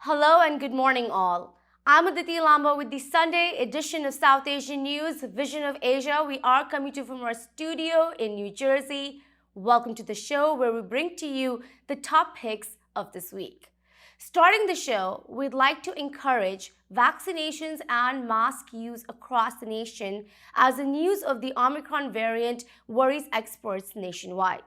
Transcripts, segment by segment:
Hello and good morning, all. I'm Aditi Lamba with the Sunday edition of South Asian News, Vision of Asia. We are coming to you from our studio in New Jersey. Welcome to the show where we bring to you the top picks of this week. Starting the show, we'd like to encourage vaccinations and mask use across the nation as the news of the Omicron variant worries experts nationwide.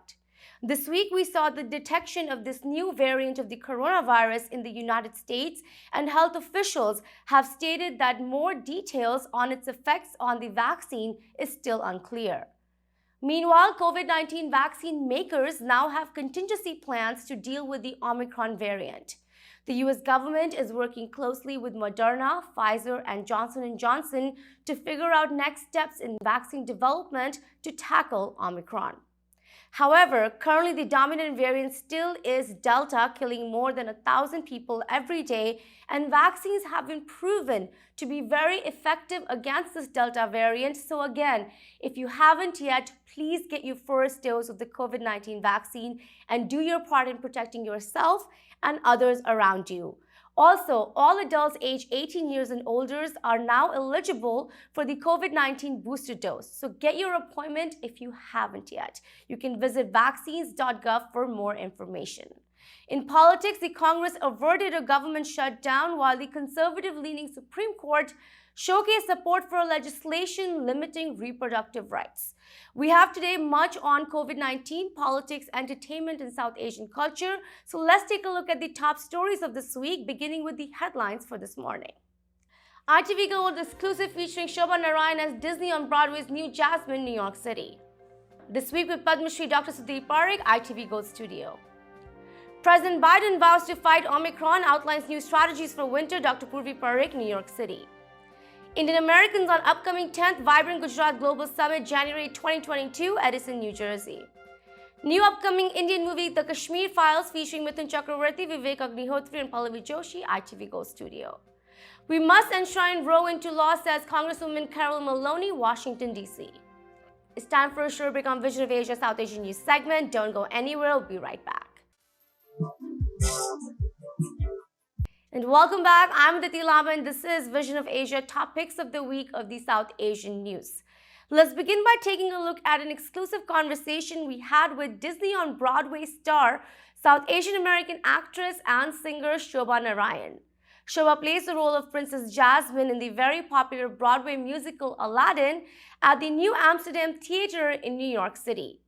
This week, we saw the detection of this new variant of the coronavirus in the United States, and health officials have stated that more details on its effects on the vaccine is still unclear. Meanwhile, COVID-19 vaccine makers now have contingency plans to deal with the Omicron variant. The US government is working closely with Moderna, Pfizer, and Johnson & Johnson to figure out next steps in vaccine development to tackle Omicron. However, currently the dominant variant still is Delta, killing more than 1,000 people every day, and vaccines have been proven to be very effective against this Delta variant. So again, if you haven't yet, please get your first dose of the COVID-19 vaccine and do your part in protecting yourself and others around you. Also, all adults aged 18 years and older are now eligible for the COVID-19 booster dose. So get your appointment if you haven't yet. You can visit vaccines.gov for more information. In politics, the Congress averted a government shutdown while the conservative-leaning Supreme Court showcased support for legislation limiting reproductive rights. We have today much on COVID-19, politics, entertainment, and South Asian culture. So let's take a look at the top stories of this week, beginning with the headlines for this morning. ITV Gold exclusive featuring Shobha Narayan as Disney on Broadway's New Jasmine, New York City. This week with Padma Shri Dr. Sudeep Parekh, ITV Gold Studio. President Biden vows to fight Omicron, outlines new strategies for winter, Dr. Purvi Parekh, New York City. Indian Americans on upcoming 10th Vibrant Gujarat Global Summit, January 2022, Edison, New Jersey. New upcoming Indian movie, The Kashmir Files, featuring Mithun Chakravarti, Vivek Agnihotri, and Pallavi Joshi, ITV Gold Studio. We must enshrine Roe into law, says Congresswoman Carol Maloney, Washington, D.C. It's time for a short break on Vision of Asia South Asian News segment. Don't go anywhere. We'll be right back. And welcome back. I'm Aditi Lamba, and this is Vision of Asia, top picks of the week of the South Asian news. Let's begin by taking a look at an exclusive conversation we had with Disney on Broadway star, South Asian American actress and singer Shobha Narayan. Shobha plays the role of Princess Jasmine in the very popular Broadway musical Aladdin at the New Amsterdam Theater in New York City.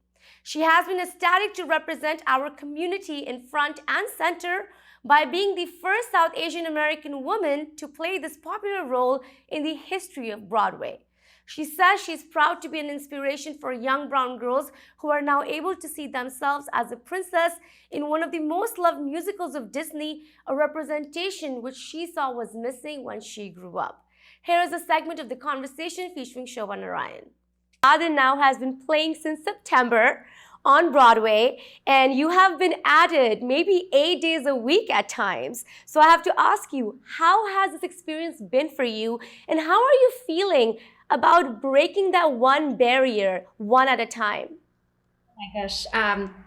She has been ecstatic to represent our community in front and center by being the first South Asian American woman to play this popular role in the history of Broadway. She says she's proud to be an inspiration for young brown girls who are now able to see themselves as a princess in one of the most loved musicals of Disney, a representation which she saw was missing when she grew up. Here is a segment of the conversation featuring Shobha Narayan. Aladdin now has been playing since September on Broadway, and you have been at it maybe 8 days a week at times. So I have to ask you, how has this experience been for you, and how are you feeling about breaking that one barrier one at a time? Oh my gosh,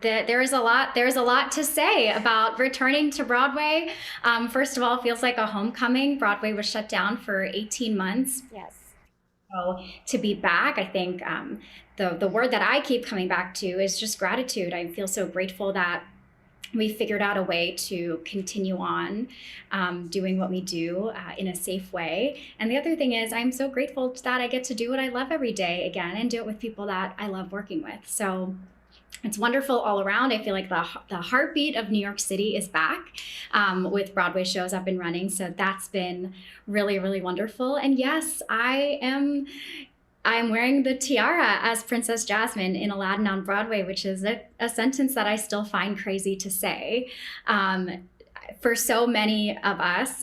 there is a lot. There is a lot to say about returning to Broadway. First of all, it feels like a homecoming. Broadway was shut down for 18 months. Yes. So to be back, I think the word that I keep coming back to is just gratitude. I feel so grateful that we figured out a way to continue on doing what we do in a safe way. And the other thing is, I'm so grateful that I get to do what I love every day again and do it with people that I love working with. So it's wonderful all around. I feel like the heartbeat of New York City is back with Broadway shows up and running. So that's been really, really wonderful. And yes, I'm wearing the tiara as Princess Jasmine in Aladdin on Broadway, which is a sentence that I still find crazy to say. For so many of us,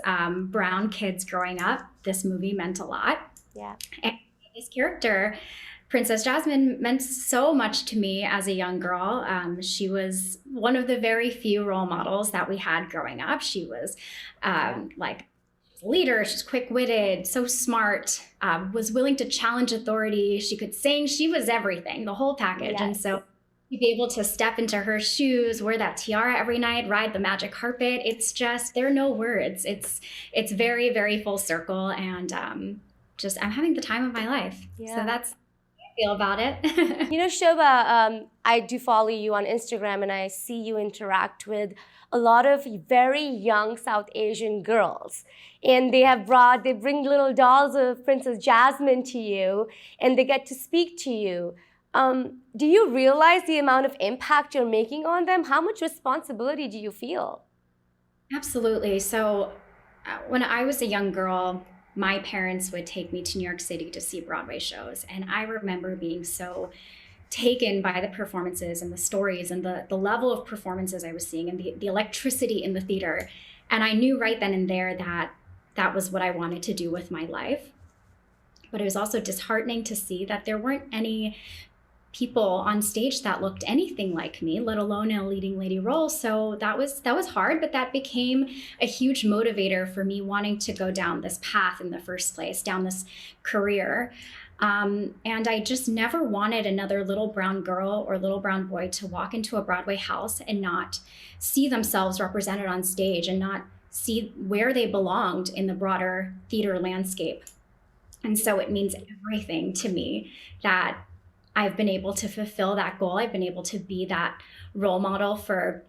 brown kids growing up, this movie meant a lot. Yeah. And this character, Princess Jasmine, meant so much to me as a young girl. She was one of the very few role models that we had growing up. She was like a leader, she's quick-witted, so smart, was willing to challenge authority. She could sing, she was everything, the whole package. Yes. And so to be able to step into her shoes, wear that tiara every night, ride the magic carpet, it's just, there are no words. It's very, very full circle, and just I'm having the time of my life. Yeah. So that's how I feel about it. You know, Shobha, I do follow you on Instagram, and I see you interact with a lot of very young South Asian girls. And they bring little dolls of Princess Jasmine to you, and they get to speak to you. Do you realize the amount of impact you're making on them? How much responsibility do you feel? Absolutely. So when I was a young girl, my parents would take me to New York City to see Broadway shows. And I remember being so taken by the performances and the stories and the level of performances I was seeing and the electricity in the theater. And I knew right then and there that that was what I wanted to do with my life. But it was also disheartening to see that there weren't any people on stage that looked anything like me, let alone in a leading lady role. So that was hard, but that became a huge motivator for me wanting to go down this path in the first place, down this career. And I just never wanted another little brown girl or little brown boy to walk into a Broadway house and not see themselves represented on stage and not see where they belonged in the broader theater landscape. And so it means everything to me that I've been able to fulfill that goal. I've been able to be that role model for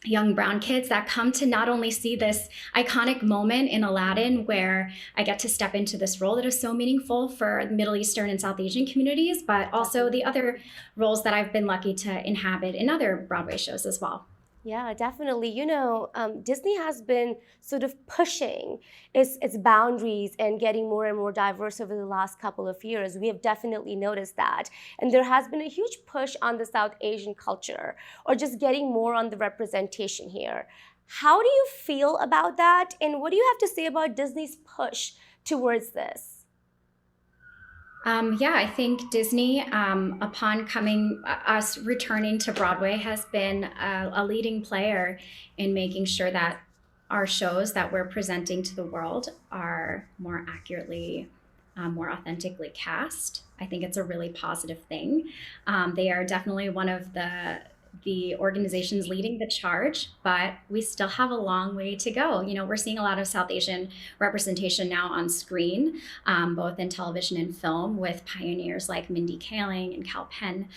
young brown kids that come to not only see this iconic moment in Aladdin where I get to step into this role that is so meaningful for Middle Eastern and South Asian communities, but also the other roles that I've been lucky to inhabit in other Broadway shows as well. Yeah, definitely. You know, Disney has been sort of pushing its boundaries and getting more and more diverse over the last couple of years. We have definitely noticed that. And there has been a huge push on the South Asian culture, or just getting more on the representation here. How do you feel about that? And what do you have to say about Disney's push towards this? Yeah, I think Disney, upon us returning to Broadway, has been a leading player in making sure that our shows that we're presenting to the world are more accurately, more authentically cast. I think it's a really positive thing. They are definitely one of the organizations leading the charge, but we still have a long way to go. You know, we're seeing a lot of South Asian representation now on screen, both in television and film, with pioneers like Mindy Kaling and Kal Penn.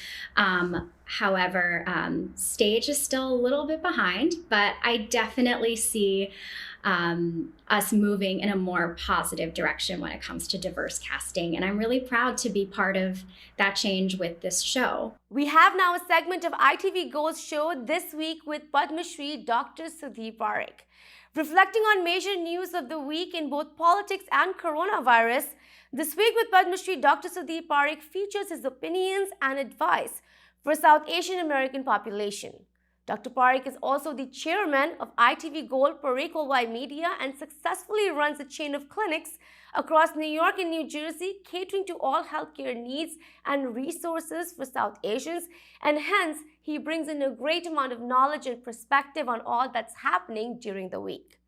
However, stage is still a little bit behind, but I definitely see us moving in a more positive direction when it comes to diverse casting. And I'm really proud to be part of that change with this show. We have now a segment of ITV Gold's show this week with Padma Shri Dr. Sudeep Parekh. Reflecting on major news of the week in both politics and coronavirus, this week with Padma Shri Dr. Sudeep Parekh features his opinions and advice for South Asian American population. Dr. Parekh is also the chairman of ITV Gold Parekh Worldwide Media and successfully runs a chain of clinics across New York and New Jersey, catering to all healthcare needs and resources for South Asians, and hence he brings in a great amount of knowledge and perspective on all that's happening during the week.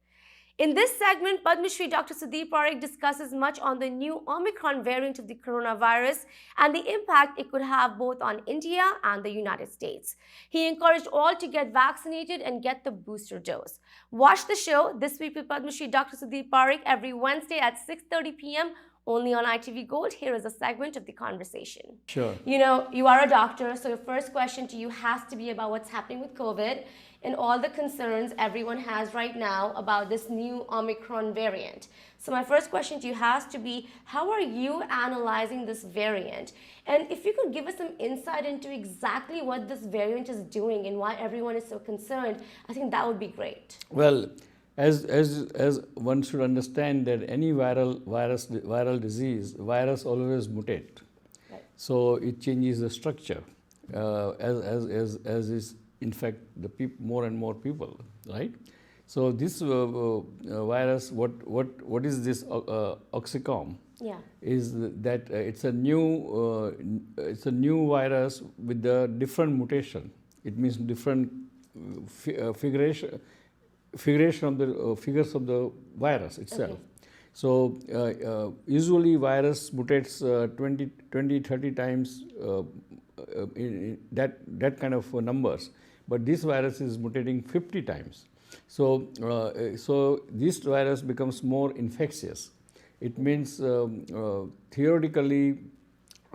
In this segment, Padma Shri Dr. Sudeep Parekh discusses much on the new Omicron variant of the coronavirus and the impact it could have both on India and the United States. He encouraged all to get vaccinated and get the booster dose. Watch the show This Week with Padma Shri Dr. Sudeep Parekh every Wednesday at 6:30 p.m. only on ITV Gold. Here is a segment of the conversation. Sure. You know, you are a doctor, so your first question to you has to be about what's happening with COVID and all the concerns everyone has right now about this new Omicron variant. So my first question to you has to be, how are you analyzing this variant? And if you could give us some insight into exactly what this variant is doing and why everyone is so concerned, I think that would be great. Well, as one should understand that any viral disease, virus always mutate. Right. So it changes the structure as is in fact more and more people, right? So this virus, what is this Oxicom? Yeah. Is that it's a new virus with a different mutation. It means different figuration of the figures of the virus itself. Okay. So usually virus mutates 20, 30 times in that kind of numbers, but this virus is mutating 50 times. So this virus becomes more infectious. It means theoretically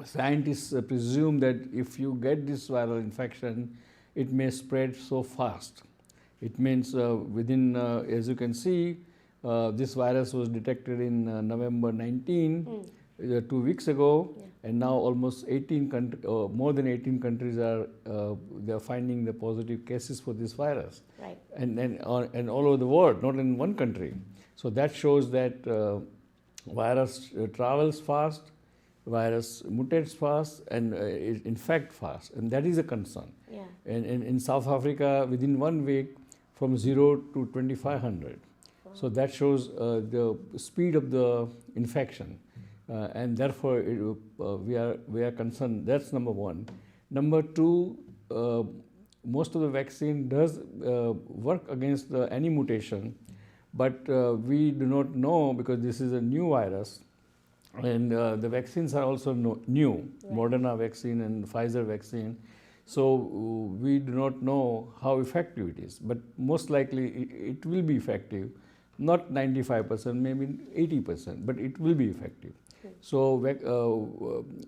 scientists presume that if you get this viral infection, it may spread so fast. It means within, as you can see, this virus was detected in November 19, 2 weeks ago, and now almost 18 more than 18 countries are they are finding the positive cases for this virus, Right. and all over the world, not in one country. So that shows that virus travels fast, virus mutates fast, and is infect fast, and that is a concern. Yeah. And in South Africa, within 1 week, from 0 to 2,500. So that shows the speed of the infection, and therefore we are concerned. That's number one. Number two, most of the vaccine does work against any mutation, but we do not know because this is a new virus, and the vaccines are also new, Right. Moderna vaccine and Pfizer vaccine. So we do not know how effective it is, but most likely it will be effective, not 95%, maybe 80%, but it will be effective. So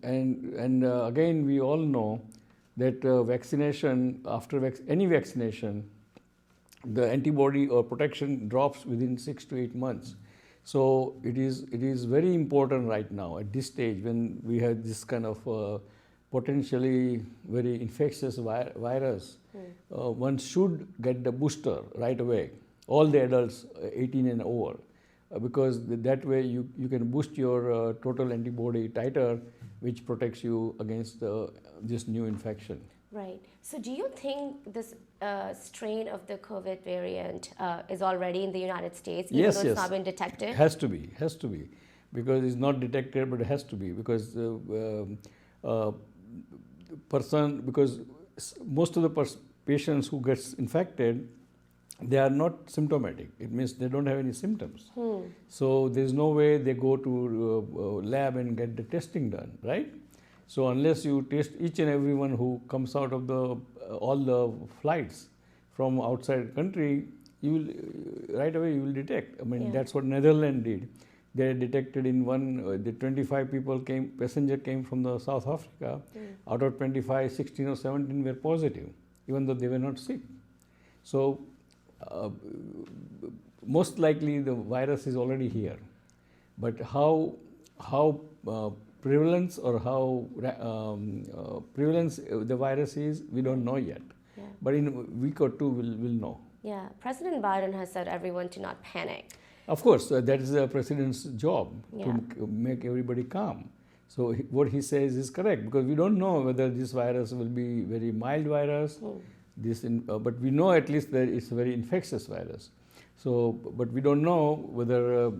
again, we all know that vaccination, after any vaccination, the antibody or protection drops within 6 to 8 months. So it is very important right now at this stage when we have this kind of potentially very infectious virus. One should get the booster right away, all the adults 18 and over, because that way you can boost your total antibody titer, which protects you against this new infection. Right. So do you think this strain of the COVID variant is already in the United States, even though it's not been detected? Has to be, because it's not detected, but it has to be, because because most of the patients who gets infected, they are not symptomatic. It means they don't have any symptoms. So there's no way they go to lab and get the testing done, right? So unless you test each and everyone who comes out of all the flights from outside country, you will right away you will detect. I mean, that's what Netherlands did. They detected in the 25 passenger came from the South Africa. Out of 25, 16 or 17 were positive, even though they were not sick. So most likely the virus is already here, but how prevalence or how prevalence the virus is, we don't know yet. Yeah. But in a week or two, we'll know. Yeah. President Biden has said everyone to not panic. Of course, that is the president's job Yeah. to make everybody calm. So what he says is correct, because we don't know whether this virus will be very mild virus. But we know at least that it's a very infectious virus. So, but we don't know whether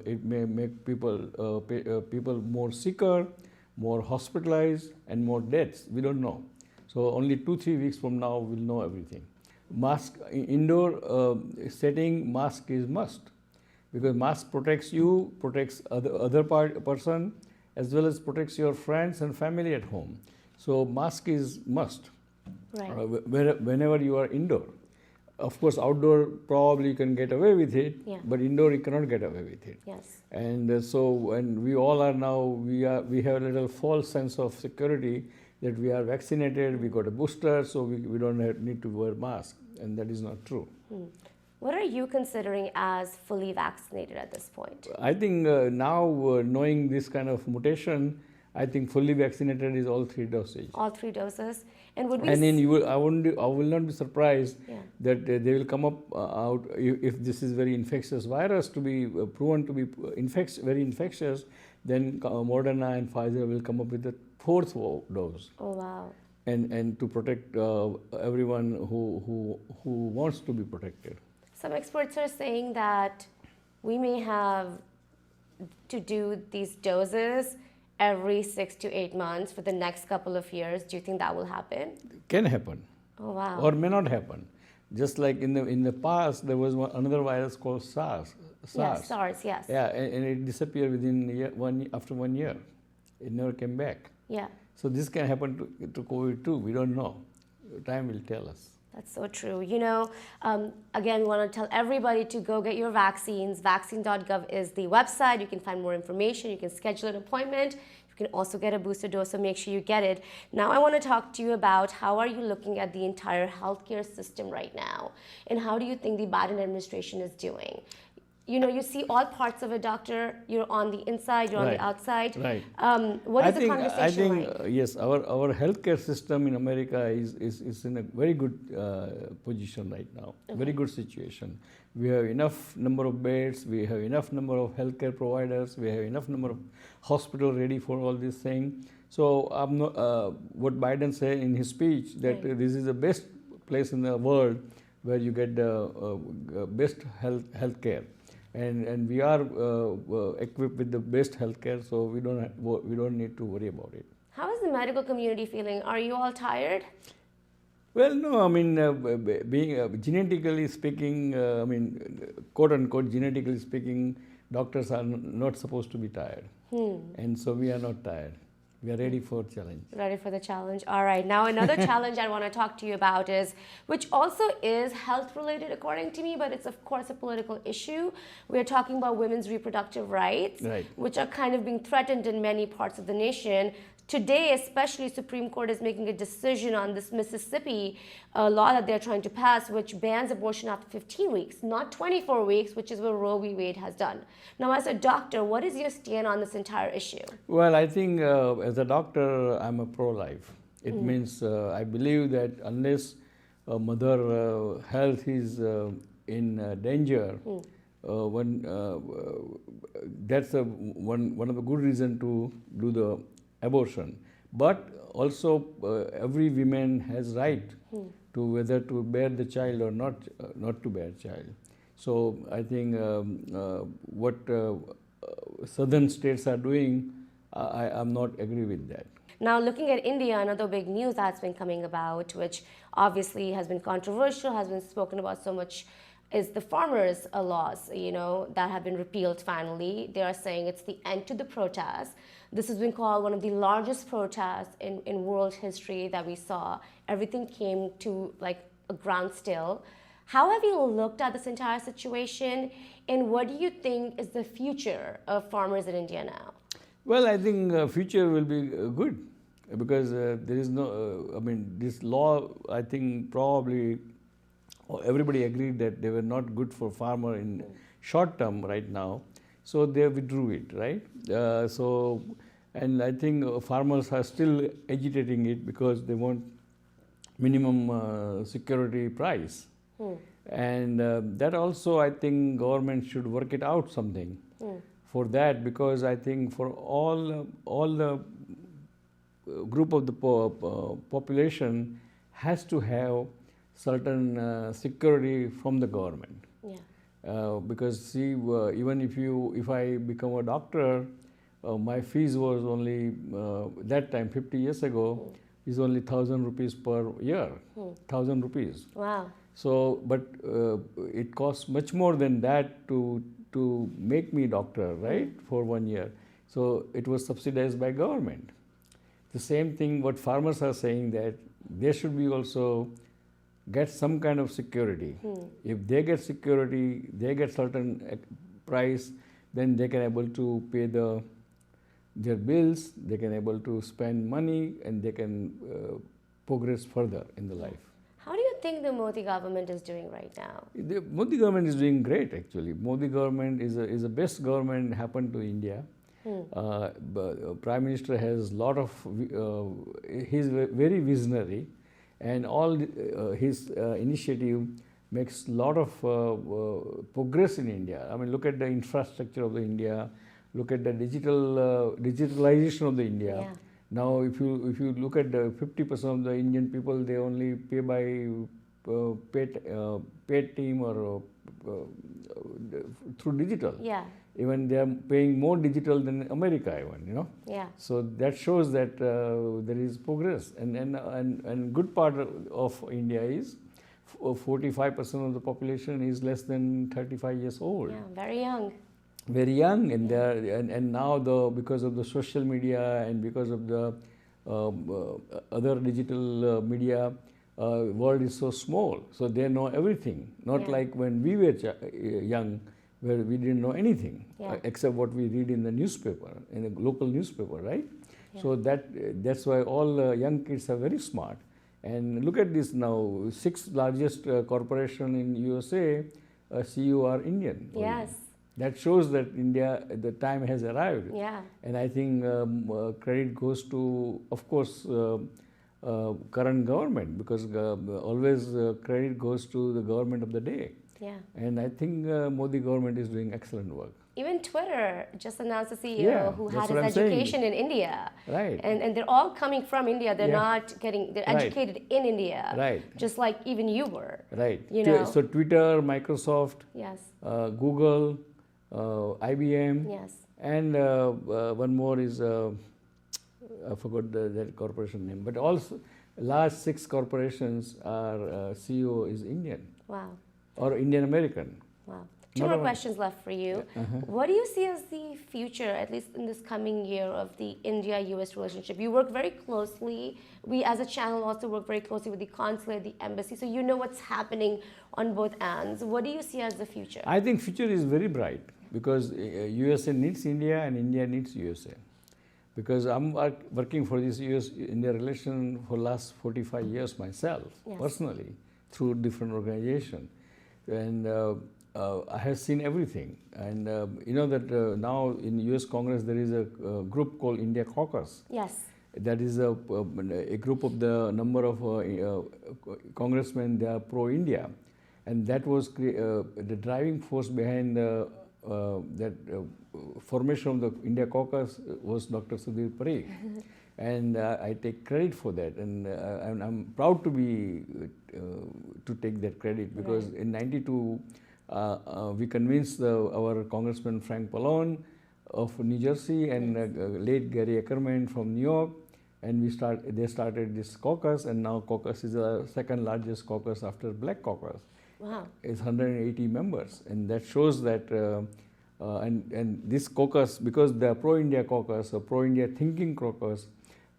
it may make people more sicker, more hospitalized, and more deaths. We don't know. So only 2-3 weeks from now we'll know everything. Mask indoor setting, mask is must, because mask protects you, protects other person, as well as protects your friends and family at home. So mask is must. Right. Whenever you are indoor. Of course, outdoor probably you can get away with it, Yeah. but indoor you cannot get away with it. Yes. And and we all are now, we have a little false sense of security that we are vaccinated, we got a booster, so we don't need to wear mask, and that is not true. What are you considering as fully vaccinated at this point? I think now knowing this kind of mutation, I think fully vaccinated is all 3 dosage. All 3 doses? And would we And then I will not be surprised Yeah. that they will come up out if this is very infectious virus to be proven to be very infectious, then Moderna and Pfizer will come up with the 4th dose, Oh, wow. and to protect everyone who wants to be protected. Some experts are saying that we may have to do these doses every 6 to 8 months for the next couple of years. Do you think that will happen? Can happen. Oh, wow. Or may not happen. Just like in the past, there was another virus called SARS. Yes, SARS, yes. Yeah, and it disappeared within after 1 year. It never came back. Yeah, So this can happen to COVID too. We don't know. Time will tell us. that's so true. You know, again, we want to tell everybody to go get your vaccines. Vaccine.gov is the website. You can find more information. You can schedule an appointment. You can also get a booster dose, so make sure you get it. Now, I want to talk to you about how are you looking at the entire healthcare system right now, and how do you think the Biden administration is doing? You know, you see all parts of a doctor. You're on the inside, you're on the Right. outside. Right. What I is the think, conversation like? Yes, our healthcare system in America is in a very good position right now. Very good situation. We have enough number of beds. We have enough number of healthcare providers. We have enough number of hospital ready for all this thing. So I'm not, what Biden said in his speech that Right. this is the best place in the world where you get the best health care. And we are equipped with the best healthcare, so we don't need to worry about it. How is the medical community feeling? Are you all tired? Well, no, I mean, being genetically speaking, I mean, quote unquote, genetically speaking, doctors are not supposed to be tired, and so we are not tired. We are ready for challenge. Ready for the challenge. All right. Now, another challenge I want to talk to you about is, which also is health related according to me, but it's of course a political issue. We're talking about women's reproductive rights, Right. which are kind of being threatened in many parts of the nation. Today, especially, Supreme Court is making a decision on this Mississippi law that they're trying to pass, which bans abortion after 15 weeks, not 24 weeks, which is what Roe v. Wade has done. Now, as a doctor, what is your stand on this entire issue? Well, I think as a doctor, I'm a pro-life. It means I believe that unless mother health is in danger, that's one of the good reason to do the abortion. But also every woman has right to whether to bear the child or not to bear child. So I think what southern states are doing, I'm not agree with that. Now, looking at India, another big news that's been coming about, which obviously has been controversial, has been spoken about so much, is the farmers' laws, you know, that have been repealed finally. They are saying it's the end to the protests. This has been called one of the largest protests in world history that we saw. Everything came to like a ground still. How have you looked at this entire situation, and what do you think is the future of farmers in India now? Well, I think future will be good because there is no, I mean, this law, I think probably everybody agreed that they were not good for farmer in short term right now. So they withdrew it, right? And I think farmers are still agitating it because they want minimum security price. And that also, I think government should work it out something for that, because I think for all the group of the population has to have certain security from the government. Yeah. Because see, even if I become a doctor, my fees was only that time 50 years ago is only 1,000 rupees per year, 1,000 rupees. Wow. So, but it costs much more than that to make me doctor, right, for 1 year. So it was subsidized by government. The same thing what farmers are saying, that there should be also get some kind of security. If they get security, they get certain price, then they can able to pay their bills, they can able to spend money, and they can progress further in the life. How do you think the Modi government is doing right now? The Modi government is doing great actually. Modi government is the best government happened to India. Prime Minister has lot of, he's very visionary, and all his initiative makes lot of progress in India. I mean, look at the infrastructure of the India, look at the digitalization of the India. Yeah. Now, if you look at the 50% of the Indian people, they only pay by paid team or through digital. Yeah. Even they are paying more digital than America, even, you know. Yeah. So that shows that there is progress, and good part of India is 45% of the population is less than 35 years old. Yeah, very young. Very young, and they are, and now because of the social media and because of the other digital media, world is so small, so they know everything. Not like when we were young, where we didn't know anything except what we read in the newspaper, in a local newspaper, right? So that's why all young kids are very smart. And look at this now: 6 largest corporation in USA CEO are Indian. Yes. That shows that India, the time has arrived. Yeah. And I think credit goes to, of course, current government, because always credit goes to the government of the day. Yeah. And I think Modi government is doing excellent work. Even Twitter just announced a CEO Yeah, who that's had what his I'm saying. education in India. Right. And they're all coming from India. They're not getting, they're Right. educated in India. Right. Just like even you were. Right. You know. So Twitter, Microsoft, Yes. Google, IBM, Yes. and one more is, I forgot that corporation name, but also last 6 corporations are CEO is Indian Wow. or Indian American. Wow. Two Not more only- questions left for you. What do you see as the future, at least in this coming year, of the India-US relationship? You work very closely. We, as a channel, also work very closely with the consulate, the embassy, so you know what's happening on both ends. What do you see as the future? I think future is very bright, because USA needs India and India needs USA. Because I'm working for this US-India relation for last 45 years myself, personally, through different organizations. And I have seen everything. And you know that now in US Congress there is a group called India Caucus. Yes. That is a group of the number of congressmen, they are pro-India. And that was the driving force behind that formation of the India Caucus was Dr. Sudhir Parikh. And I take credit for that, and I'm proud to be to take that credit, because in '92 we convinced our Congressman Frank Pallone of New Jersey and late Gary Ackerman from New York, and they started this caucus, and now caucus is the second largest caucus after Black Caucus. Wow. It's 180 members, and that shows that and this caucus, because the pro-India caucus, or pro-India thinking caucus,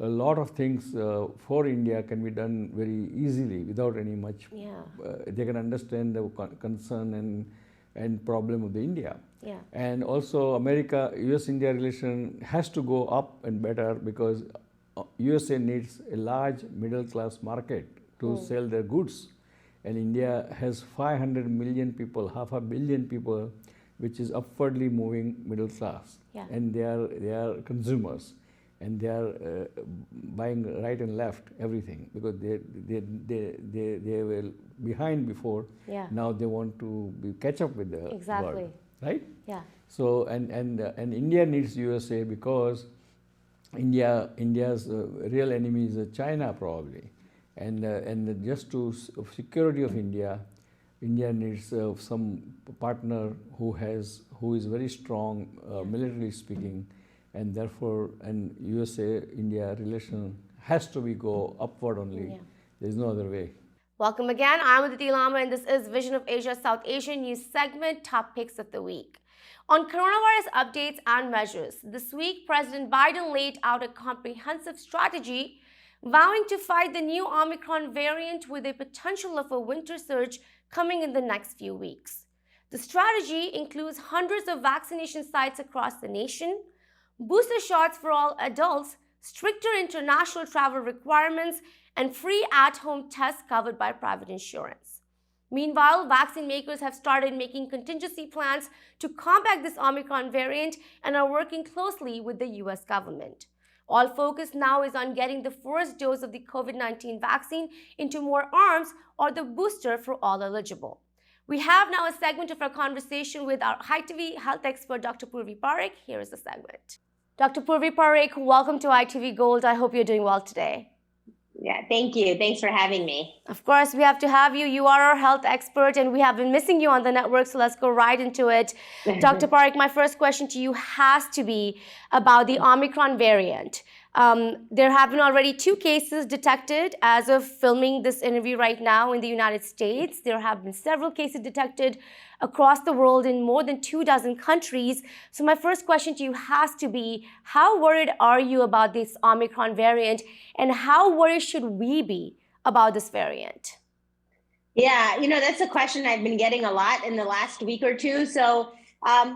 a lot of things for India can be done very easily without any much. Yeah. They can understand the concern and problem of the India. Yeah. And also America, US-India relation has to go up and better, because USA needs a large middle-class market to sell their goods. And India has 500 million people, half a billion people, which is upwardly moving middle class. Yeah. And they are consumers, and they are buying right and left everything, because they were behind before. Yeah. Now they want to catch up with the Exactly. world, right? Yeah. So and India needs USA, because India's real enemy is China probably, and just to security of India needs some partner who is very strong militarily speaking, and therefore USA-India relation has to be go upward only. Yeah. There is no other way. Welcome again. I'm Aditi Lama, and this is Vision of Asia South Asian News segment, Top Picks of the Week. On coronavirus updates and measures, this week President Biden laid out a comprehensive strategy vowing to fight the new Omicron variant with a potential of a winter surge coming in the next few weeks. The strategy includes hundreds of vaccination sites across the nation, booster shots for all adults, stricter international travel requirements, and free at-home tests covered by private insurance. Meanwhile, vaccine makers have started making contingency plans to combat this Omicron variant and are working closely with the US government. All focus now is on getting the first dose of the COVID-19 vaccine into more arms or the booster for all eligible. We have now a segment of our conversation with our ITV health expert, Dr. Purvi Parekh. Here is the segment. Dr. Purvi Parekh, welcome to ITV Gold. I hope you're doing well today. Yeah, thank you. Thanks for having me. Of course, we have to have you. You are our health expert, and we have been missing you on the network, so let's go right into it. Dr. Parekh, my first question to you has to be about the Omicron variant. There have been already 2 cases detected as of filming this interview right now in the United States. There have been several cases detected across the world in more than 24 countries. So my first question to you has to be, how worried are you about this Omicron variant, and how worried should we be about this variant? Yeah, that's a question I've been getting a lot in the last week or two. So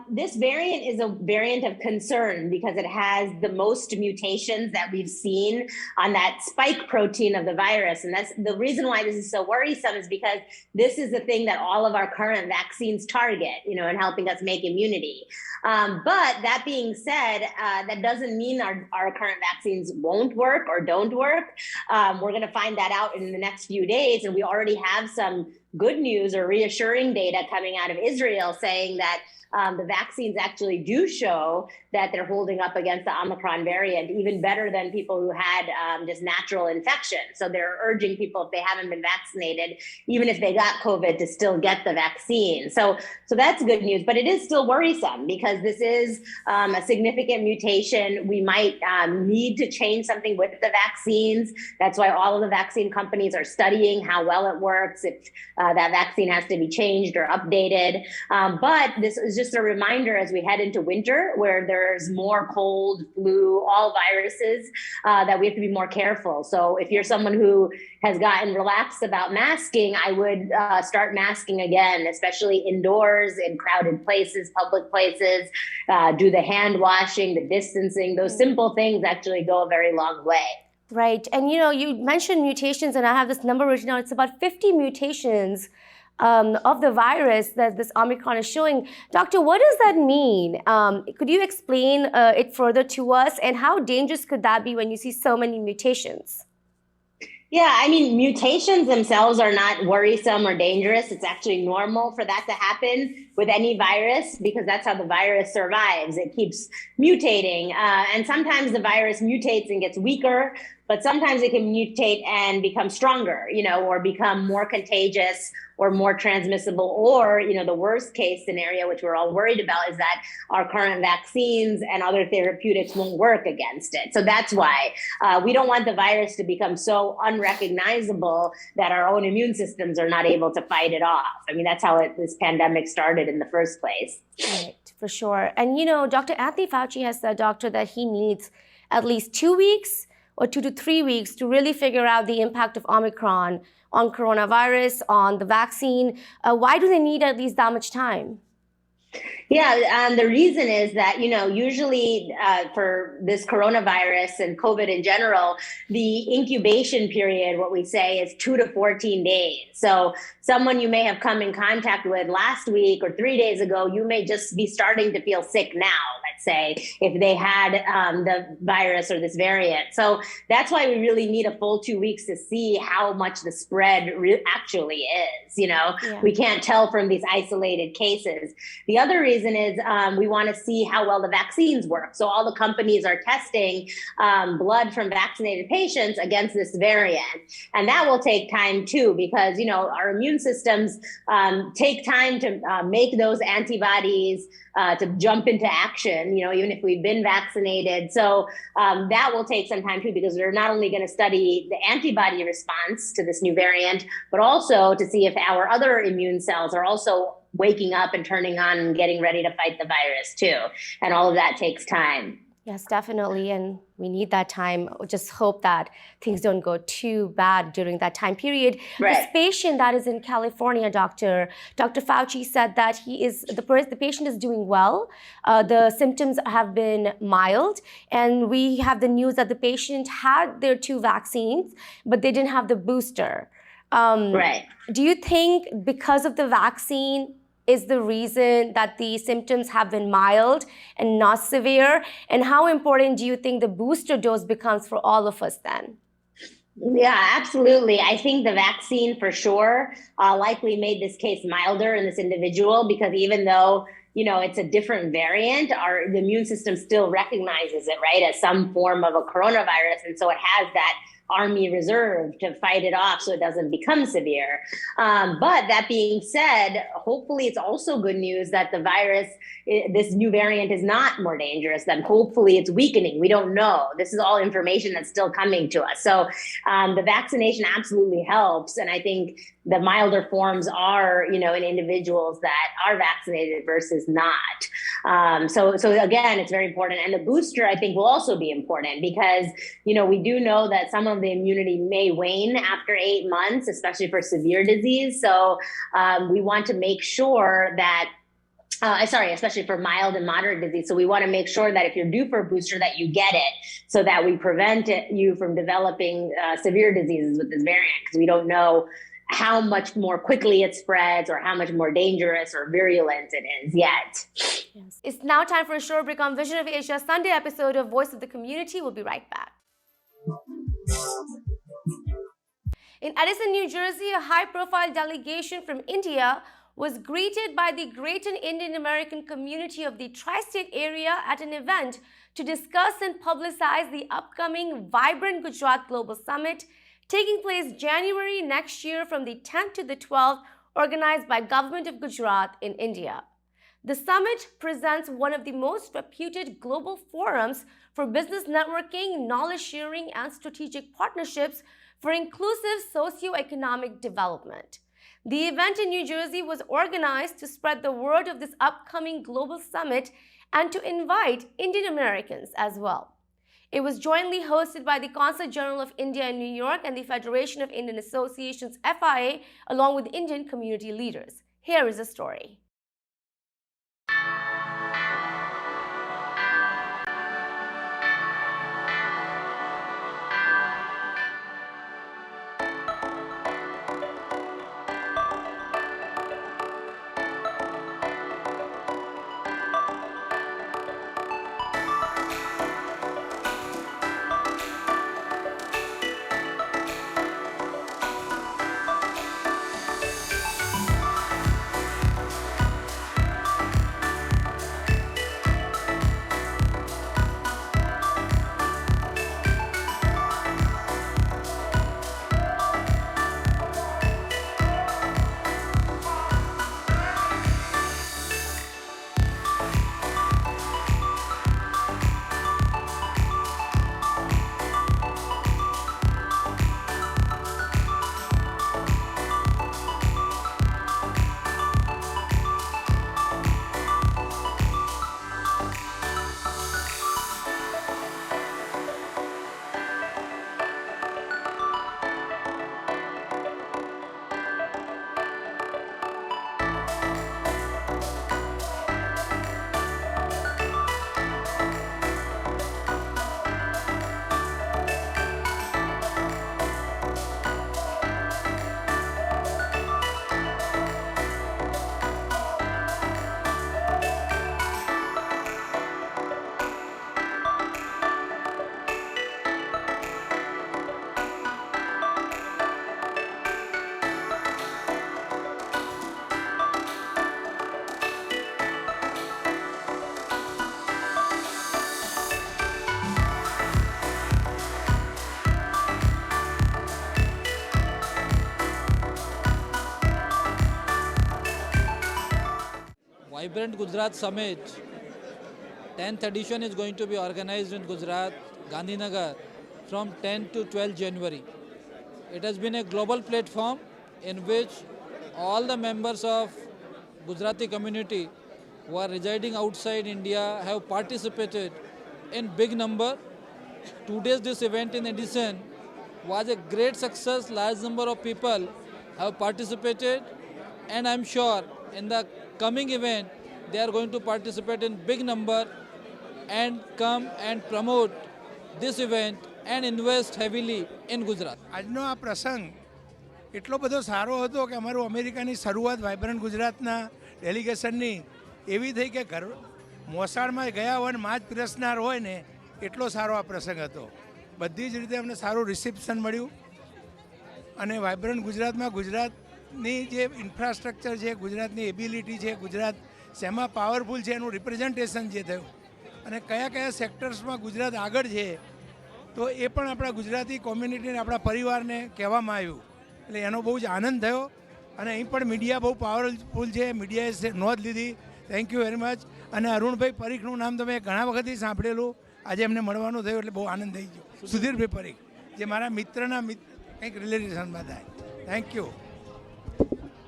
this variant is a variant of concern because it has the most mutations that we've seen on that spike protein of the virus. And that's the reason why this is so worrisome, is because this is the thing that all of our current vaccines target, in helping us make immunity. But that being said, that doesn't mean our current vaccines won't work or don't work. We're going to find that out in the next few days. And we already have some good news or reassuring data coming out of Israel saying that the vaccines actually do show that they're holding up against the Omicron variant even better than people who had just natural infection. So they're urging people, if they haven't been vaccinated, even if they got COVID, to still get the vaccine. So that's good news, but it is still worrisome because this is a significant mutation. We might need to change something with the vaccines. That's why all of the vaccine companies are studying how well it works, if that vaccine has to be changed or updated. But this is just a reminder as we head into winter, where there's more cold, flu, all viruses, that we have to be more careful. So if you're someone who has gotten relaxed about masking, I would start masking again, especially indoors, in crowded places, public places. Do the hand washing, the distancing. Those simple things actually go a very long way. Right. And you mentioned mutations, and I have this number written down. It's about 50 mutations of the virus that this Omicron is showing. Doctor, what does that mean? Could you explain it further to us, and how dangerous could that be when you see so many mutations? Yeah, I mean, mutations themselves are not worrisome or dangerous. It's actually normal for that to happen with any virus because that's how the virus survives. It keeps mutating. And sometimes the virus mutates and gets weaker, but sometimes it can mutate and become stronger, or become more contagious or more transmissible, or, the worst case scenario, which we're all worried about, is that our current vaccines and other therapeutics won't work against it. So that's why we don't want the virus to become so unrecognizable that our own immune systems are not able to fight it off. I mean, that's how this pandemic started in the first place. Right, for sure. And, Dr. Anthony Fauci has said, Doctor, that he needs at least 2 weeks or 2 to 3 weeks to really figure out the impact of Omicron on coronavirus, on the vaccine. Why do they need at least that much time? Yeah, the reason is that, usually for this coronavirus and COVID in general, the incubation period, what we say, is 2 to 14 days. So someone you may have come in contact with last week or 3 days ago, you may just be starting to feel sick now, let's say, if they had the virus or this variant. So that's why we really need a full 2 weeks to see how much the spread actually is. Yeah. We can't tell from these isolated cases. The other reason is we want to see how well the vaccines work. So all the companies are testing blood from vaccinated patients against this variant. And that will take time too, because, our immune systems take time to make those antibodies to jump into action, even if we've been vaccinated. So that will take some time too, because we're not only going to study the antibody response to this new variant, but also to see if our other immune cells are also waking up and turning on and getting ready to fight the virus too. And all of that takes time. Yes, definitely. And we need that time. Just hope that things don't go too bad during that time period. This Right. patient that is in California, Dr. Fauci said that the patient is doing well. The symptoms have been mild. And we have the news that the patient had their 2 vaccines, but they didn't have the booster. Right. Do you think because of the vaccine is the reason that the symptoms have been mild and not severe? And how important do you think the booster dose becomes for all of us then? Yeah, absolutely. I think the vaccine for sure likely made this case milder in this individual because even though it's a different variant, the immune system still recognizes it, right, as some form of a coronavirus, and so it has that army reserve to fight it off so it doesn't become severe. But that being said, hopefully it's also good news that the virus, this new variant, is not more dangerous. That hopefully it's weakening. We don't know. This is all information that's still coming to us. So the vaccination absolutely helps, and I think the milder forms are, in individuals that are vaccinated versus not. So again, it's very important. And the booster, I think, will also be important because, we do know that some of the immunity may wane after 8 months, especially for severe disease. So we want to make sure that especially for mild and moderate disease. So we want to make sure that if you're due for a booster, that you get it so that we prevent you from developing severe diseases with this variant, because we don't know how much more quickly it spreads or how much more dangerous or virulent it is yet. Yes. It's now time for a short break on Vision of Asia Sunday episode of Voice of the Community. We'll be right back. In Edison, New Jersey, a high-profile delegation from India was greeted by the Greater Indian American community of the tri-state area at an event to discuss and publicize the upcoming Vibrant Gujarat Global Summit taking place January next year from the 10th to the 12th, organized by Government of Gujarat in India. The summit presents one of the most reputed global forums for business networking, knowledge sharing, and strategic partnerships for inclusive socio-economic development. The event in New Jersey was organized to spread the word of this upcoming global summit and to invite Indian Americans as well. It was jointly hosted by the Consulate General of India in New York and the Federation of Indian Associations, FIA, along with Indian community leaders. Here is the story. Vibrant Gujarat Summit, 10th edition is going to be organized in Gujarat, Gandhinagar, from 10 to 12 January. It has been a global platform in which all the members of Gujarati community who are residing outside India have participated in big number. Today's this event in addition was a great success. Large number of people have participated, and I'm sure in the coming event they are going to participate in big number and come and promote this event and invest heavily in Gujarat. આજનો આ પ્રસંગ એટલો બધો સારો હતો કે અમારું અમેરિકાની શરૂઆત વાઇબ્રન્ટ ગુજરાતના ડેલિગેશનની એવી થઈ કે ઘર મોસાળમાં ગયા હોય ને માં જ પીરસનાર હોય ને એટલો સારો આ પ્રસંગ હતો. બધી જ રીતે અમને સારું રિસેપ્શન મળ્યું અને વાઇબ્રન્ટ ગુજરાતમાં ગુજરાતની જે ઇન્ફ્રાસ્ટ્રક્ચર છે, ગુજરાતની એબિલિટી છે, ગુજરાત શેમાં પાવરફુલ છે એનું રિપ્રેઝન્ટેશન જે થયું અને કયા કયા સેક્ટર્સમાં ગુજરાત આગળ છે તો એ પણ આપણા ગુજરાતી કોમ્યુનિટીને આપણા પરિવારને કહેવામાં આવ્યું એટલે એનો બહુ જ આનંદ થયો અને અહીં પણ મીડિયા બહુ પાવરફુલ છે, મીડિયાએ નોંધ લીધી. Thank you very much. અને અરુણભાઈ પરીખનું નામ તમે ઘણા વખતથી સાંભળેલું, આજે એમને મળવાનું થયું એટલે બહુ આનંદ થઈ ગયો. સુધીરભાઈ પરીખ જે મારા મિત્રના કંઈક રિલેશનમાં થાય. Thank you.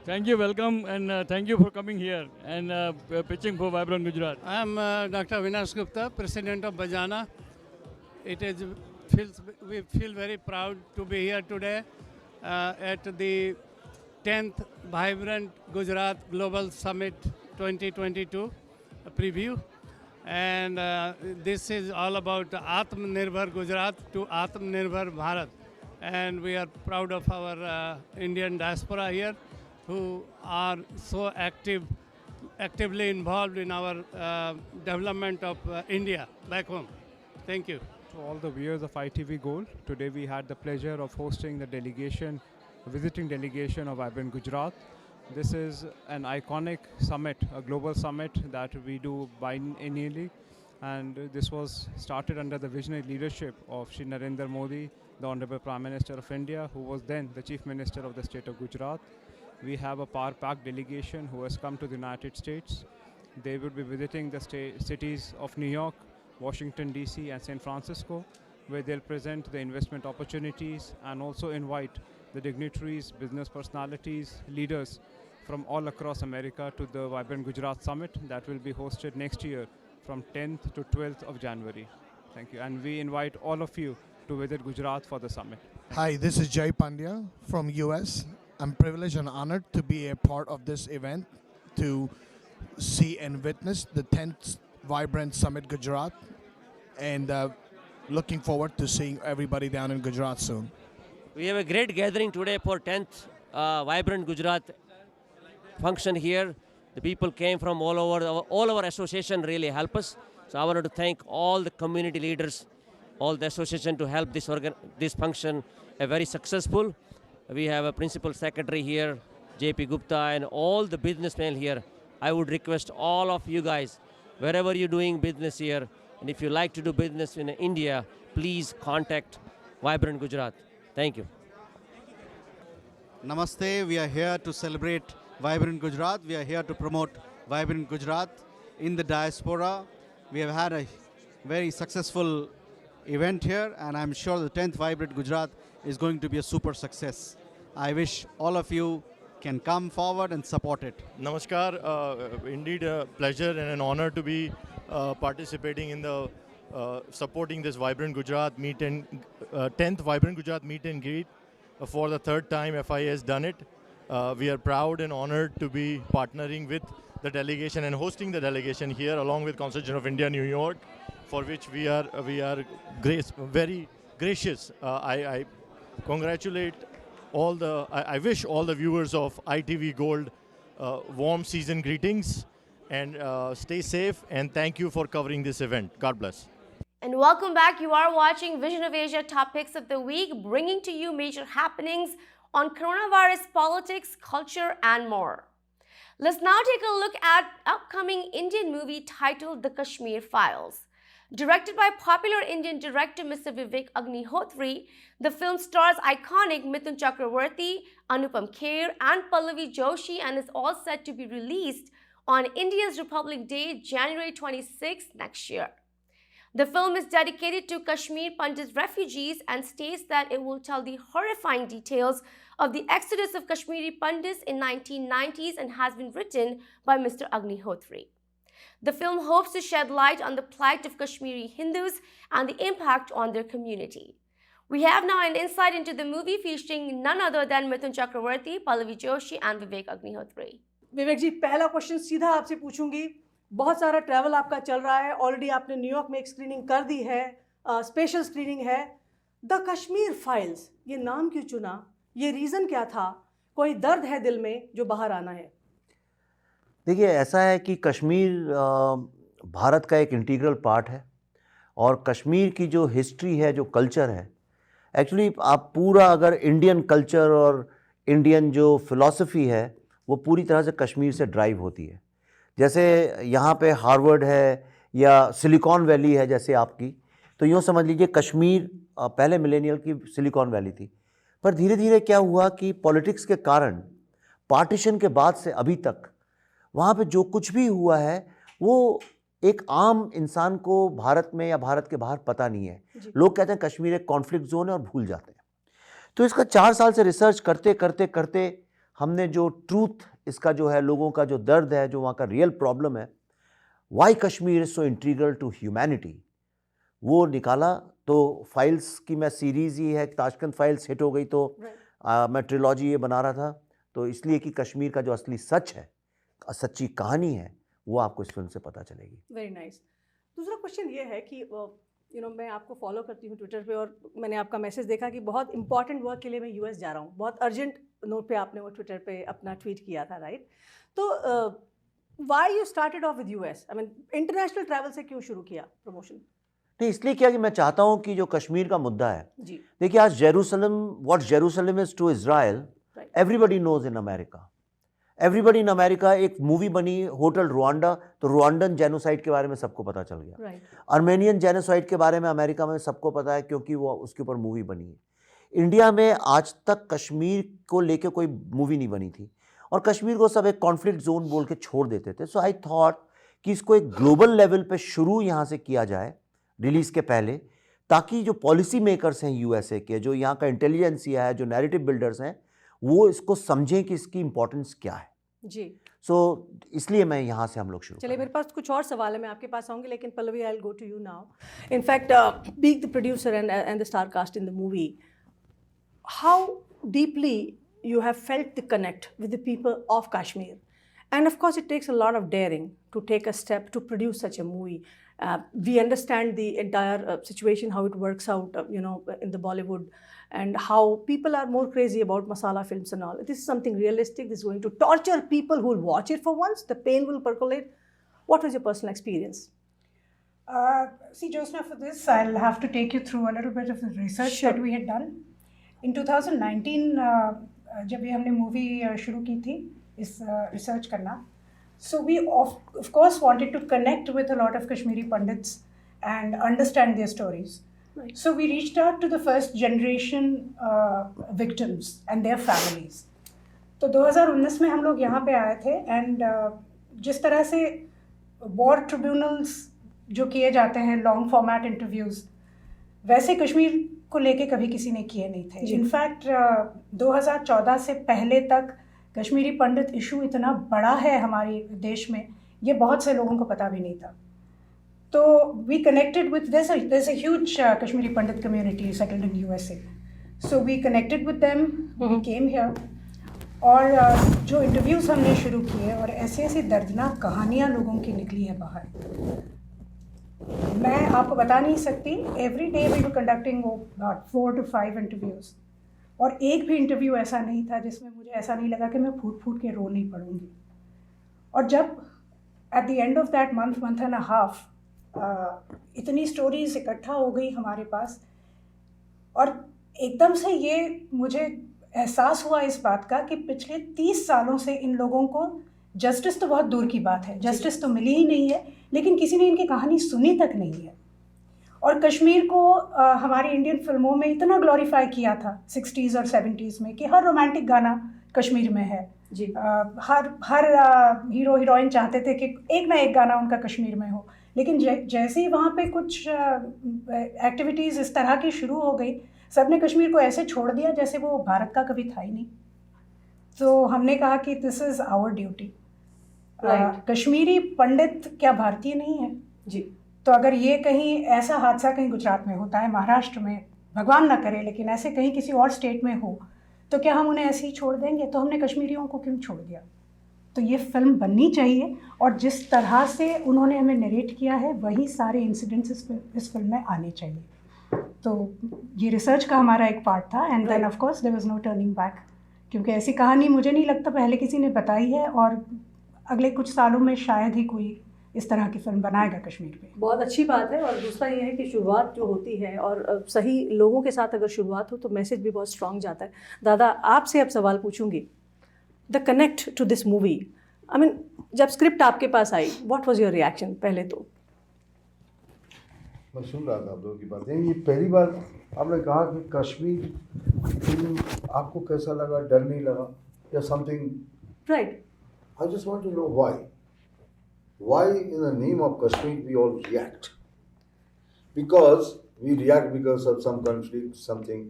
Thank you, welcome, and thank you for coming here and pitching for Vibrant Gujarat. I am Dr. Avinash Gupta, President of Bajana. We feel very proud to be here today at the 10th Vibrant Gujarat Global Summit 2022 preview. And this is all about Atmanirbhar Gujarat to Atmanirbhar Bharat. And we are proud of our Indian diaspora here who are so actively involved in our development of India back home. Thank you. To all the viewers of ITV Gold, today we had the pleasure of hosting the visiting delegation of Vibrant Gujarat. This is an iconic summit, a global summit that we do biennially, and this was started under the visionary leadership of Shri Narendra Modi, the Honorable Prime Minister of India, who was then the Chief Minister of the state of Gujarat. We have a power-packed delegation who has come to the United States. They will be visiting the cities of New York, Washington DC and San Francisco, where they'll present the investment opportunities and also invite the dignitaries, business personalities, leaders from all across America to the Vibrant Gujarat Summit that will be hosted next year from 10th to 12th of January. Thank you. And we invite all of you to visit Gujarat for the summit. Hi, this is Jay Pandya from US. I'm privileged and honored to be a part of this event to see and witness the 10th Vibrant Summit Gujarat, and looking forward to seeing everybody down in Gujarat soon. We have a great gathering today for 10th Vibrant Gujarat function here. The people came from all over. All our association really help us. So I wanted to thank all the community leaders, all the association to help this function very successful. We have a principal secretary here, JP Gupta, and all the businessmen here. I would request all of you guys, wherever you're doing business here, and if you like to do business in India, please contact Vibrant Gujarat. Thank you. Namaste. We are here to celebrate Vibrant Gujarat. We are here to promote Vibrant Gujarat in the diaspora. We have had a very successful event here, and I'm sure the 10th Vibrant Gujarat is going to be a super success. I wish all of you can come forward and support it. Namaskar. Indeed a pleasure and an honor to be participating in the supporting this Vibrant Gujarat meet and 10th Vibrant Gujarat meet and greet. For the third time FIA has done it. We are proud and honored to be partnering with the delegation and hosting the delegation here along with Consul General of India, New York, for which we are very gracious. I congratulate I wish all the viewers of ITV Gold warm season greetings and stay safe, and thank you for covering this event. God bless. And welcome back. You are watching Vision of Asia Top Picks of the Week, bringing to you major happenings on coronavirus, politics, culture, and more. Let's now take a look at upcoming Indian movie titled The Kashmir Files. Directed by popular Indian director Mr. Vivek Agnihotri, the film stars iconic Mithun Chakravarti, Anupam Kher, and Pallavi Joshi, and is all set to be released on India's Republic Day, January 26 next year. The film is dedicated to Kashmir Pandit refugees and states that it will tell the horrifying details of the exodus of Kashmiri Pandits in 1990s and has been written by Mr. Agnihotri. The film hopes to shed light on the plight of Kashmiri Hindus and the impact on their community. We have now an insight into the movie featuring none other than Mithun Chakravarti, Pallavi Joshi and Vivek Agnihotri. विवेक जी, पहला question सीधा आपसे पूछूंगी। बहुत सारा travel आपका चल रहा है, ऑलरेडी आपने न्यूयॉर्क में एक स्क्रीनिंग कर दी है, स्पेशल स्क्रीनिंग है। द कश्मीर फाइल्स, ये नाम क्यों चुना? ये रीज़न क्या था? कोई दर्द है दिल में जो बाहर आना है? देखिए, ऐसा है कि कश्मीर भारत का एक इंटीग्रल पार्ट है और कश्मीर की जो हिस्ट्री है, जो कल्चर है, एक्चुअली आप पूरा अगर इंडियन कल्चर और इंडियन जो फिलॉसफी है वो पूरी तरह से कश्मीर से ड्राइव होती है। जैसे यहाँ पे हार्वर्ड है या सिलिकॉन वैली है जैसे आपकी, तो यूँ समझ लीजिए कश्मीर पहले मिलेनियल की सिलिकॉन वैली थी। पर धीरे धीरे क्या हुआ कि पॉलिटिक्स के कारण पार्टीशन के बाद से अभी तक वहाँ पे जो कुछ भी हुआ है वो एक आम इंसान को भारत में या भारत के बाहर पता नहीं है। लोग कहते हैं कश्मीर एक कॉन्फ्लिक्ट जोन है और भूल जाते हैं। तो इसका 4 साल से रिसर्च करते करते करते हमने जो ट्रूथ, इसका जो है लोगों का जो दर्द है, जो वहाँ का रियल प्रॉब्लम है, why Kashmir is so integral to humanity, वो निकाला। तो फाइल्स की मैं सीरीज़ ही है, ताशकंद फाइल्स हिट हो गई तो मैं ट्रिलॉजी ये बना रहा था, तो इसलिए कि कश्मीर का जो असली सच है, सच्ची कहानी है, वो आपको इस फिल्म से पता चलेगी। Very nice. दूसरा क्वेश्चन ये है कि मैं आपको फॉलो करती हूँ ट्विटर पे और मैंने आपका मैसेज देखा कि बहुत इंपॉर्टेंट वर्क के लिए मैं यूएस जा रहा हूँ। बहुत अर्जेंट नोट पे आपने वो ट्विटर पे अपना ट्वीट किया था, राइट? तो why you started off with US? I mean international travel से क्यों शुरू किया प्रमोशन? नहीं, इसलिए किया कि मैं चाहता हूँ कि जो कश्मीर का मुद्दा है, जी, देखिए आज Jerusalem, what Jerusalem is to Israel, everybody knows in America. Everybody in America, एक मूवी बनी होटल रुआंडा, तो रुआंडन जेनोसाइड के बारे में सबको पता चल गया। आर्मेनियन जेनोसाइड के बारे में अमेरिका में सबको पता है क्योंकि वो उसके ऊपर मूवी बनी है। इंडिया में आज तक कश्मीर को लेके कोई मूवी नहीं बनी थी और कश्मीर को सब एक कॉन्फ्लिक्ट जोन बोल के छोड़ देते थे। सो आई थॉट कि इसको एक ग्लोबल लेवल पे शुरू यहाँ से किया जाए रिलीज़ के पहले, ताकि जो पॉलिसी मेकर्स हैं यूएसए के, जो यहाँ का इंटेलिजेंसिया है, जो नैरेटिव बिल्डर्स हैं, वो इसको समझें कि इसकी इंपॉर्टेंस क्या है जी। सो इसलिए मैं यहाँ से हम लोग शुरू। चलिए, मेरे पास कुछ और सवाल है, मैं आपके पास आऊँगी, लेकिन Pallavi, I will go to you now. In fact, being the producer and the star cast in the movie, how deeply you have felt the connect with the people of Kashmir? And of course, it takes a lot of daring to take a step to produce such a movie. We understand the entire situation, how it works out, in the Bollywood, and how people are more crazy about masala films and all. This is something realistic. This is going to torture people who will watch it for once. The pain will percolate. What was your personal experience? See, Josna, for this, I'll have to take you through a little bit of the research that we had done. In 2019, जब ये हमने movie शुरू की थी इस research करना, so we of course wanted to connect with a lot of Kashmiri Pandits and understand their stories. Right. So we reached out to the first generation victims and their families. तो 2019 में हम लोग यहाँ पे आए थे and जिस तरह से war tribunals जो किए जाते हैं, long format interviews, वैसे कश्मीर को लेके कभी किसी ने किए नहीं थे। इनफैक्ट 2014 से पहले तक कश्मीरी पंडित इशू इतना बड़ा है हमारे देश में, ये बहुत से लोगों को पता भी नहीं था। तो we connected with this, there is a huge Kashmiri Pandit community settled in USA, so we connected with them, we came here, और जो इंटरव्यूज़ हमने शुरू किए और ऐसी ऐसी दर्दनाक कहानियाँ लोगों की निकली है बाहर, मैं आपको बता नहीं सकती। Every day we were conducting 4 to 5 interviews, और एक भी इंटरव्यू ऐसा नहीं था जिसमें मुझे ऐसा नहीं लगा कि मैं फूट फूट के रो नहीं पड़ूंगी। और जब at the end of that month and a half इतनी स्टोरीज इकट्ठा हो गई हमारे पास, और एकदम से ये मुझे एहसास हुआ इस बात का कि पिछले 30 सालों से इन लोगों को जस्टिस तो बहुत दूर की बात है, जस्टिस तो मिली ही नहीं है, लेकिन किसी ने इनकी कहानी सुनी तक नहीं है। और कश्मीर को हमारी इंडियन फिल्मों में इतना ग्लोरीफाई किया था 60s और 70s में कि हर रोमांटिक गाना कश्मीर में है जी। हर हीरो हीरोइन चाहते थे कि एक ना एक गाना उनका कश्मीर में हो, लेकिन जैसे ही वहाँ पे कुछ एक्टिविटीज़ इस तरह की शुरू हो गई, सब ने कश्मीर को ऐसे छोड़ दिया जैसे वो भारत का कभी था ही नहीं। तो हमने कहा कि this is our duty. Kashmiri Pandit क्या भारतीय नहीं है जी? तो अगर ये कहीं ऐसा हादसा कहीं गुजरात में होता है, महाराष्ट्र में, भगवान ना करे, लेकिन ऐसे कहीं किसी और स्टेट में हो, तो क्या हम उन्हें ऐसे ही छोड़ देंगे? तो हमने कश्मीरियों को क्यों छोड़ दिया? तो ये फिल्म बननी चाहिए, और जिस तरह से उन्होंने हमें नरेट किया है वही सारे इंसिडेंट्स इस फिल्म में आने चाहिए। तो ये रिसर्च का हमारा एक पार्ट था, and then of course there was no turning back, क्योंकि ऐसी कहानी मुझे नहीं लगता पहले किसी ने बताई है, और अगले कुछ सालों में शायद ही कोई इस तरह की फिल्म बनाएगा कश्मीर पे। बहुत अच्छी बात है। और दूसरा ये है कि शुरुआत जो होती है और सही लोगों के साथ अगर शुरुआत हो तो मैसेज भी बहुत स्ट्रॉन्ग जाता है। दादा, आपसे अब सवाल पूछूंगी, the connect to this movie, I mean जब स्क्रिप्ट आपके पास आई, व्हाट वाज योर रिएक्शन? पहले तो मैं सुन रहा था आप लोगों की बातें, ये पहली बार आपने कहा कि कश्मीर फिल्म आपको कैसा लगा, डर नहीं लगा या something? Right. I just want to know why in the name of Kashmir we all react, because we react because of some conflict, something.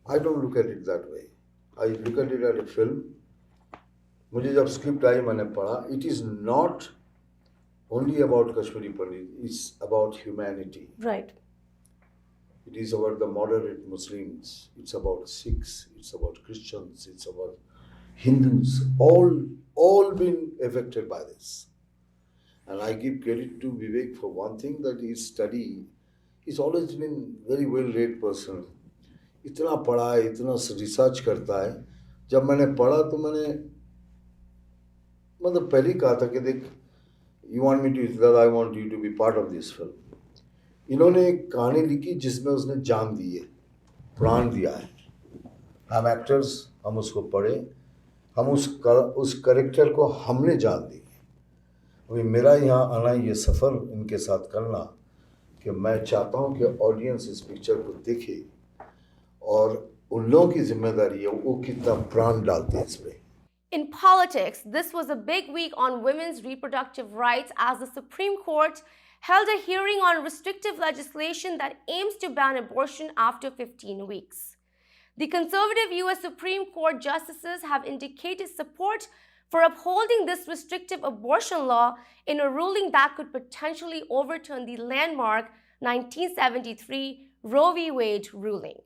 I don't look at it that way. I look at it as a film. मुझे जब script I मैंने पढ़ा, it is not only about Kashmiri Pandit, it's about humanity. Right. It is about the moderate Muslims, it's about Sikhs, it's about Christians, it's about Hindus, all been affected by this. And I give credit to Vivek for one thing, that his study, he's always been very well-read person. इतना पढ़ा है, इतना research करता है। जब मैंने पढ़ा तो मैंने मतलब पहले ही कहा था कि देख, you want me to, that I want you to be part of this film. इन्होंने एक कहानी लिखी जिसमें उसने जान दी है, प्राण दिया है। हम एक्टर्स, हम उसको पढ़े, हम उस कैरेक्टर को हमने जान दी। अभी मेरा यहाँ आना, ये सफ़र इनके साथ करना, कि मैं चाहता हूँ कि ऑडियंस इस पिक्चर को देखे, और उन लोगों की जिम्मेदारी है वो कितना प्राण डालते हैं इसमें। In politics, this was a big week on women's reproductive rights as the Supreme Court held a hearing on restrictive legislation that aims to ban abortion after 15 weeks. The conservative US Supreme Court justices have indicated support for upholding this restrictive abortion law in a ruling that could potentially overturn the landmark 1973 Roe v. Wade ruling.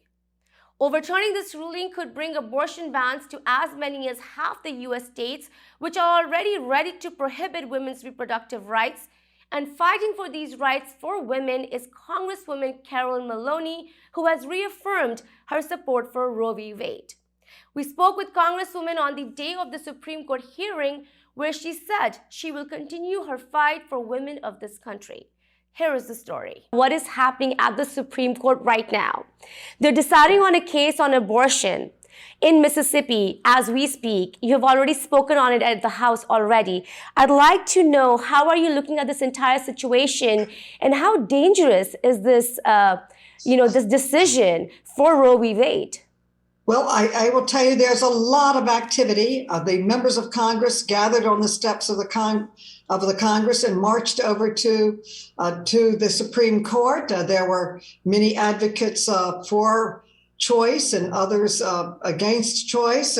Overturning this ruling could bring abortion bans to as many as half the US states, which are already ready to prohibit women's reproductive rights. And fighting for these rights for women is Congresswoman Carol Maloney, who has reaffirmed her support for Roe v. Wade. We spoke with Congresswoman on the day of the Supreme Court hearing, where she said she will continue her fight for women of this country. Here is the story. What is happening at the Supreme Court right now? They're deciding on a case on abortion in Mississippi as we speak. You have already spoken on it at the House already. I'd like to know, how are you looking at this entire situation, and how dangerous is this, this decision for Roe v. Wade? Well, I will tell you there's a lot of activity. The members of Congress gathered on the steps of the Congress and marched over to the Supreme Court. There were many advocates for choice and others against choice.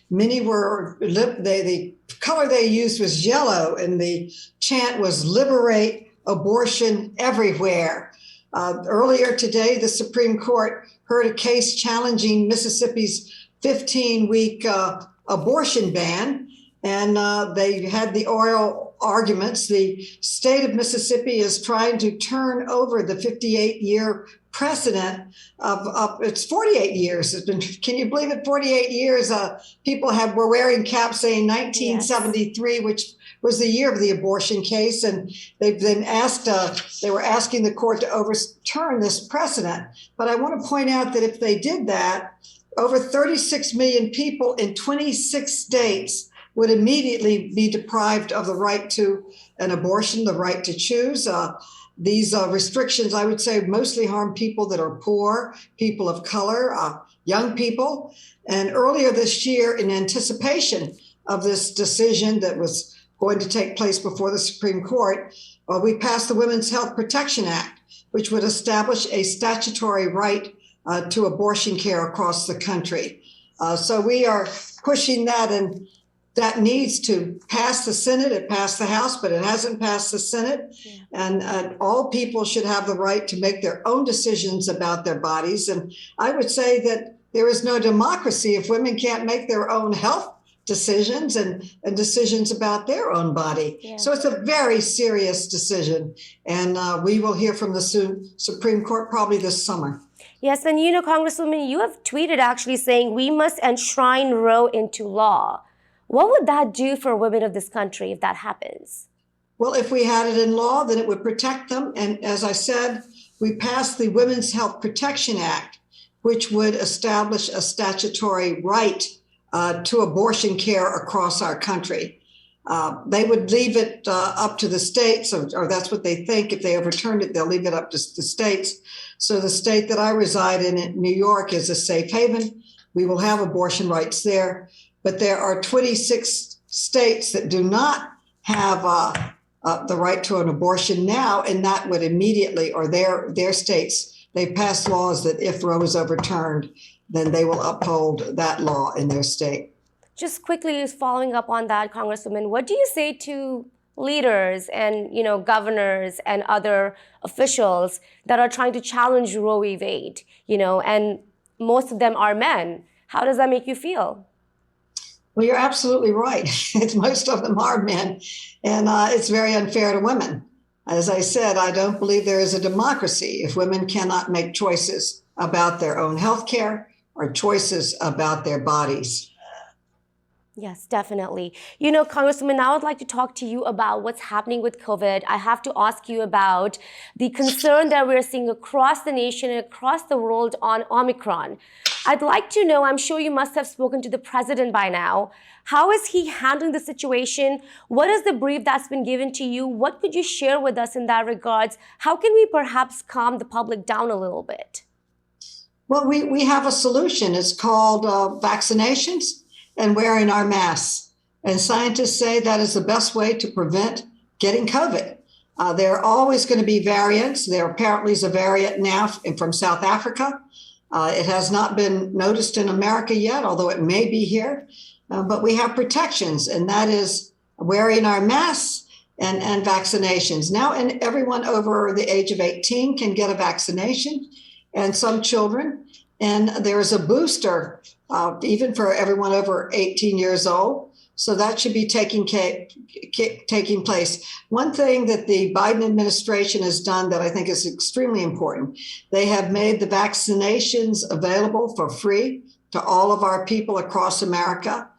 Many were, the color they used was yellow, and the chant was "Liberate abortion everywhere." Earlier today, the Supreme Court heard a case challenging Mississippi's 15-week abortion ban, and they had the oral arguments. The state of Mississippi is trying to turn over the 58-year precedent of it's 48 years. It's been, can you believe it? 48 years. People were wearing caps saying 1973, which was the year of the abortion case, and they've been asked. They were asking the court to overturn this precedent. But I want to point out that if they did that, over 36 million people in 26 states would immediately be deprived of the right to an abortion, the right to choose. These restrictions, I would say, mostly harm people that are poor, people of color, young people. And earlier this year, in anticipation of this decision that was going to take place before the Supreme Court, we passed the Women's Health Protection Act, which would establish a statutory right to abortion care across the country. So we are pushing that, and that needs to pass the Senate. It passed the House, but it hasn't passed the Senate. And all people should have the right to make their own decisions about their bodies. And I would say that there is no democracy if women can't make their own health decisions and decisions about their own body. Yeah. So it's a very serious decision. And we will hear from the Supreme Court probably this summer. Yes, and Congresswoman, you have tweeted actually saying we must enshrine Roe into law. What would that do for women of this country if that happens? Well, if we had it in law, then it would protect them. And as I said, we passed the Women's Health Protection Act, which would establish a statutory right to abortion care across our country. They would leave it up to the states, or that's what they think. If they overturned it, they'll leave it up to the states. So the state that I reside in New York, is a safe haven. We will have abortion rights there. But there are 26 states that do not have the right to an abortion now, and that would immediately, or their states, they pass laws that if Roe is overturned, then they will uphold that law in their state. Just quickly following up on that, Congresswoman, what do you say to leaders and governors and other officials that are trying to challenge Roe v. Wade, and most of them are men? How does that make you feel? Well, you're absolutely right. Most of them are men, and it's very unfair to women. As I said, I don't believe there is a democracy if women cannot make choices about their own health care or choices about their bodies. Yes, definitely. Congresswoman, now I'd like to talk to you about what's happening with COVID. I have to ask you about the concern that we're seeing across the nation and across the world on Omicron. I'd like to know, I'm sure you must have spoken to the president by now. How is he handling the situation? What is the brief that's been given to you? What could you share with us in that regards? How can we perhaps calm the public down a little bit? Well, we have a solution. It's called vaccinations and wearing our masks. And scientists say that is the best way to prevent getting COVID. There are always going to be variants. There apparently is a variant now from South Africa. It has not been noticed in America yet, although it may be here. But we have protections, and that is wearing our masks and vaccinations. Now, and everyone over the age of 18 can get a vaccination, and some children. And there is a booster, even for everyone over 18 years old. So that should be taking place. One thing that the Biden administration has done that I think is extremely important, they have made the vaccinations available for free to all of our people across America.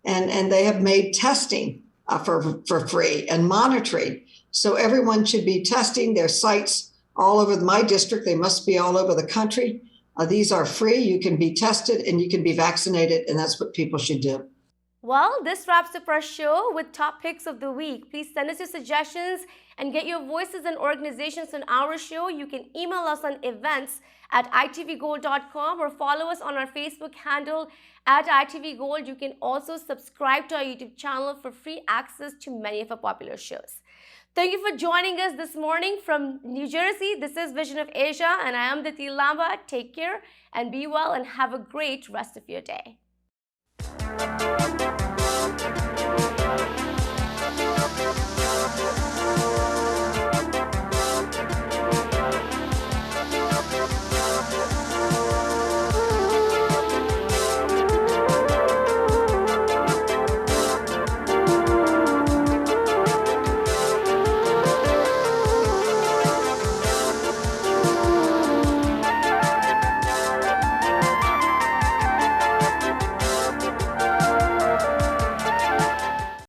And they have made testing for free and monitoring. So everyone should be testing. Their sites all over my district. They must be all over the country. These are free. You can be tested and you can be vaccinated. And that's what people should do. Well, this wraps up our show with top picks of the week. Please send us your suggestions and get your voices and organizations on our show. You can email us on events@itvgold.com or follow us on our Facebook handle @itvgold. You can also subscribe to our YouTube channel for free access to many of our popular shows. Thank you for joining us this morning from New Jersey. This is Vision of Asia, and I am Diti Lamba. Take care and be well and have a great rest of your day.